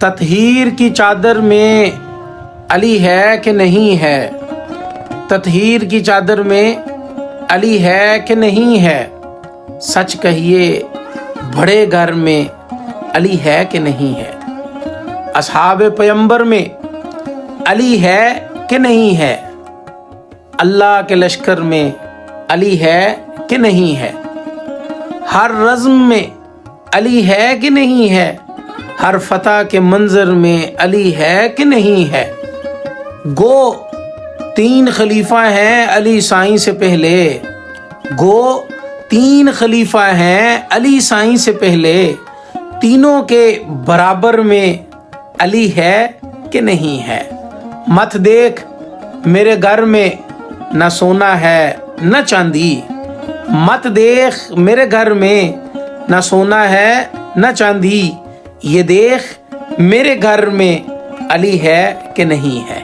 تطہیر کی چادر میں علی ہے کہ نہیں ہے؟ تطہیر کی چادر میں علی ہے کہ نہیں ہے؟ سچ کہیے بڑے گھر میں علی ہے کہ نہیں ہے؟ اصحاب پیمبر میں علی ہے کہ نہیں ہے؟ اللہ کے لشکر میں علی ہے کہ نہیں ہے؟ ہر رزم میں علی ہے کہ نہیں ہے؟ ہر فتح کے منظر میں علی ہے کہ نہیں ہے؟ گو 3 خلیفہ ہیں علی سائیں سے پہلے، گو 3 خلیفہ ہیں علی سائیں سے پہلے، تینوں کے برابر میں علی ہے کہ نہیں ہے؟ مت دیکھ میرے گھر میں نہ سونا ہے نہ چاندی، مت دیکھ میرے گھر میں نہ سونا ہے نہ چاندی، یہ دیکھ میرے گھر میں علی ہے کہ نہیں ہے؟